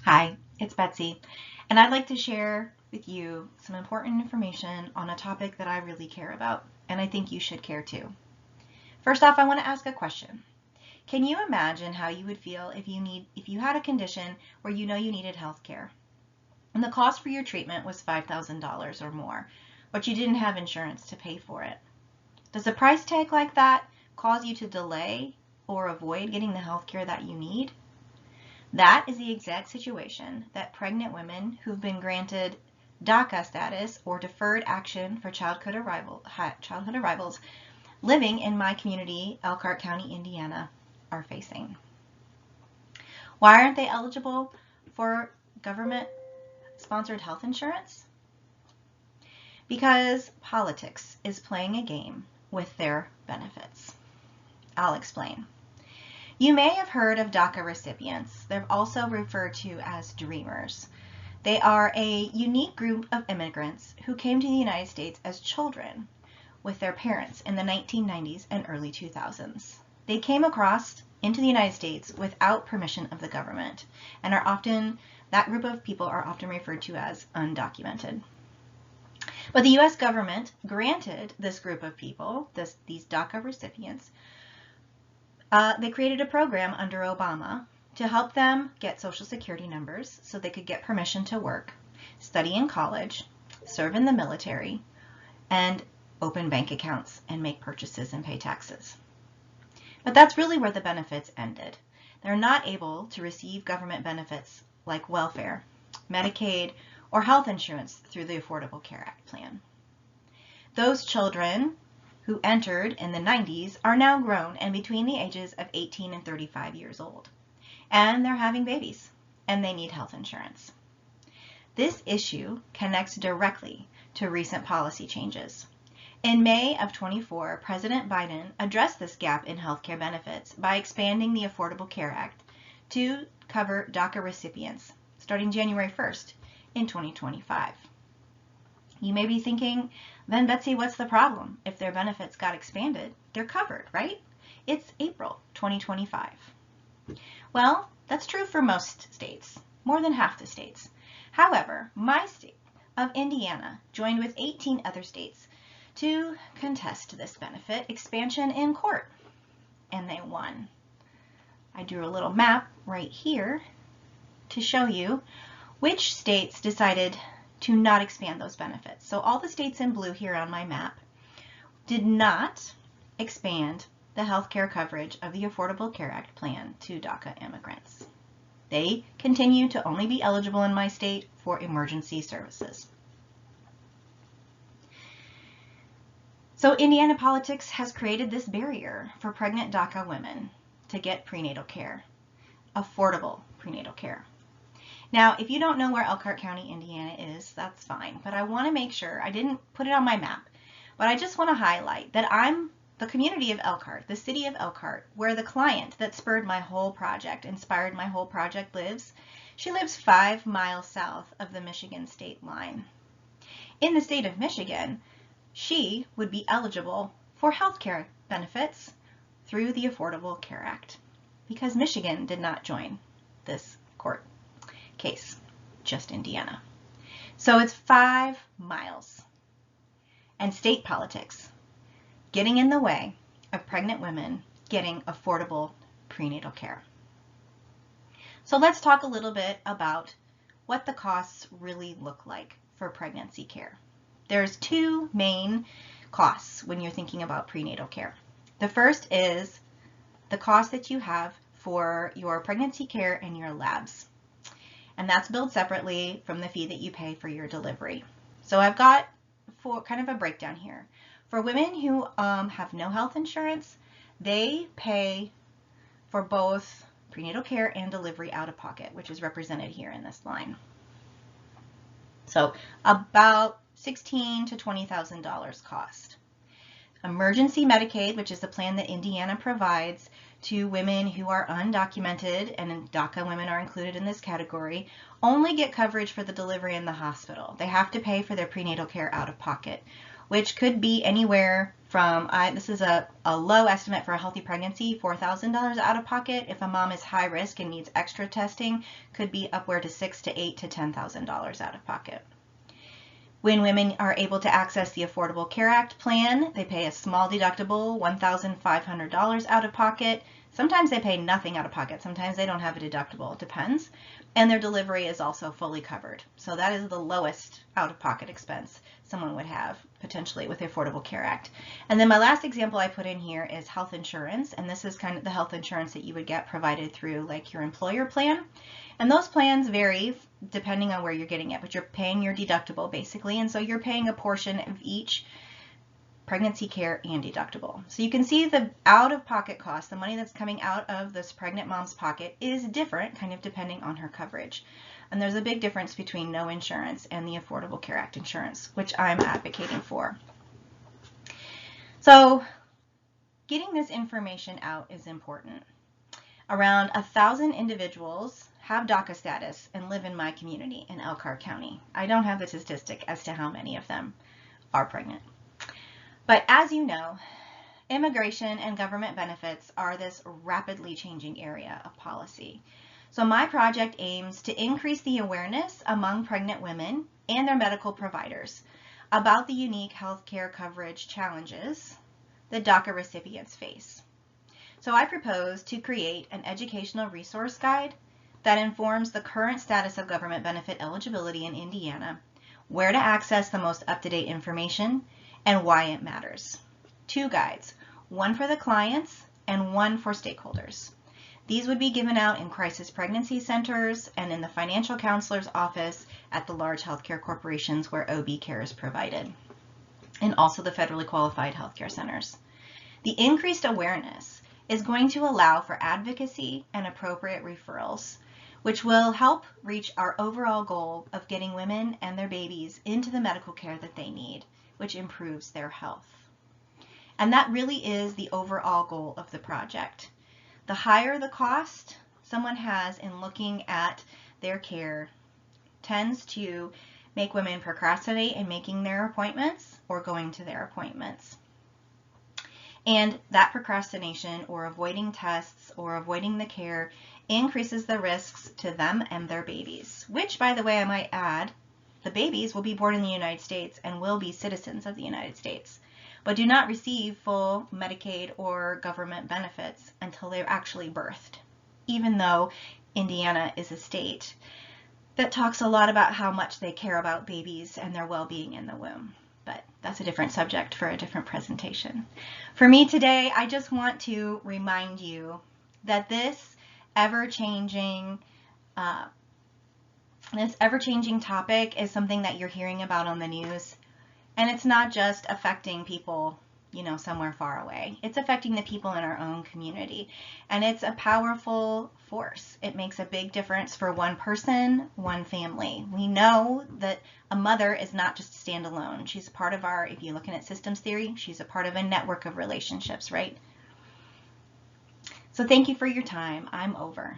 Hi, it's Betsy, and I'd like to share with you some important information on a topic that I really care about, and I think you should care too. First off, I want to ask a question. Can you imagine how you would feel if you had a condition where you know you needed health care and the cost for your treatment was $5,000 or more, but you didn't have insurance to pay for it? Does a price tag like that cause you to delay or avoid getting the health care that you need? That is the exact situation that pregnant women who've been granted DACA status or deferred action for childhood arrivals living in my community, Elkhart County, Indiana, are facing. Why aren't they eligible for government-sponsored health insurance? Because politics is playing a game with their benefits. I'll explain. You may have heard of DACA recipients. They're also referred to as dreamers. They are a unique group of immigrants who came to the United States as children with their parents in the 1990s and early 2000s. They came across into the United States without permission of the government and that group of people are often referred to as undocumented. But the U.S. government granted this group of people, these DACA recipients, they created a program under Obama to help them get Social Security numbers so they could get permission to work, study in college, serve in the military, and open bank accounts and make purchases and pay taxes. But that's really where the benefits ended. They're not able to receive government benefits like welfare, Medicaid, or health insurance through the Affordable Care Act plan. Those children who entered in the 90s are now grown and between the ages of 18 and 35 years old. And they're having babies, and they need health insurance. This issue connects directly to recent policy changes. In May of 24, President Biden addressed this gap in healthcare benefits by expanding the Affordable Care Act to cover DACA recipients starting January 1st in 2025. You may be thinking, then Betsy, what's the problem? If their benefits got expanded, they're covered, right? It's April 2025. Well, that's true for most states, more than half the states. However, my state of Indiana joined with 18 other states to contest this benefit expansion in court, and they won. I drew a little map right here to show you which states decided to not expand those benefits. So all the states in blue here on my map did not expand the health care coverage of the Affordable Care Act plan to DACA immigrants. They continue to only be eligible in my state for emergency services. So Indiana politics has created this barrier for pregnant DACA women to get prenatal care, affordable prenatal care. Now, if you don't know where Elkhart County, Indiana is, that's fine, but I want to make sure, I didn't put it on my map, but I just want to highlight that I'm the community of Elkhart, the city of Elkhart, where the client that spurred my whole project, inspired my whole project lives. She lives 5 miles south of the Michigan state line. In the state of Michigan, she would be eligible for health care benefits through the Affordable Care Act because Michigan did not join this court case, just Indiana. So it's 5 miles. And state politics getting in the way of pregnant women getting affordable prenatal care. So let's talk a little bit about what the costs really look like for pregnancy care. There's 2 main costs when you're thinking about prenatal care. The first is the cost that you have for your pregnancy care and your labs. And that's billed separately from the fee that you pay for your delivery. So I've got kind of a breakdown here. For women who have no health insurance, they pay for both prenatal care and delivery out of pocket, which is represented here in this line. So about $16,000 to $20,000 cost. Emergency Medicaid, which is the plan that Indiana provides to women who are undocumented, and DACA women are included in this category, only get coverage for the delivery in the hospital. They have to pay for their prenatal care out of pocket. which could be anywhere from, this is a low estimate for a healthy pregnancy, $4,000 out of pocket. If a mom is high risk and needs extra testing, could be upward to $6,000 to $8,000 to $10,000 out of pocket. When women are able to access the Affordable Care Act plan, they pay a small deductible, $1,500 out of pocket. Sometimes they pay nothing out of pocket. Sometimes they don't have a deductible. It depends. And their delivery is also fully covered. So that is the lowest out-of-pocket expense someone would have potentially with the Affordable Care Act. And then my last example I put in here is health insurance. And this is kind of the health insurance that you would get provided through like your employer plan. And those plans vary depending on where you're getting it, but you're paying your deductible basically. And so you're paying a portion of each pregnancy care and deductible. So you can see the out-of-pocket cost, the money that's coming out of this pregnant mom's pocket, is different kind of depending on her coverage. And there's a big difference between no insurance and the Affordable Care Act insurance, which I'm advocating for. So getting this information out is important. Around 1,000 individuals have DACA status and live in my community in Elkhart County. I don't have the statistic as to how many of them are pregnant. But as you know, immigration and government benefits are this rapidly changing area of policy. So my project aims to increase the awareness among pregnant women and their medical providers about the unique healthcare coverage challenges that DACA recipients face. So I propose to create an educational resource guide that informs the current status of government benefit eligibility in Indiana, where to access the most up-to-date information, and why it matters. 2 guides, one for the clients and one for stakeholders. These would be given out in crisis pregnancy centers and in the financial counselor's office at the large healthcare corporations where OB care is provided, and also the federally qualified healthcare centers. The increased awareness is going to allow for advocacy and appropriate referrals, which will help reach our overall goal of getting women and their babies into the medical care that they need, which improves their health. And that really is the overall goal of the project. The higher the cost someone has in looking at their care tends to make women procrastinate in making their appointments or going to their appointments. And that procrastination or avoiding tests or avoiding the care increases the risks to them and their babies, which, by the way, I might add, the babies will be born in the United States and will be citizens of the United States, but do not receive full Medicaid or government benefits until they're actually birthed, even though Indiana is a state that talks a lot about how much they care about babies and their well-being in the womb. But that's a different subject for a different presentation. For me today, I just want to remind you that this ever-changing topic is something that you're hearing about on the news, and it's not just affecting people, somewhere far away. It's affecting the people in our own community, and it's a powerful force. It makes a big difference for one person, one family. We know that a mother is not just standalone. She's part of if you're looking at systems theory, she's a part of a network of relationships, right? So thank you for your time. I'm over.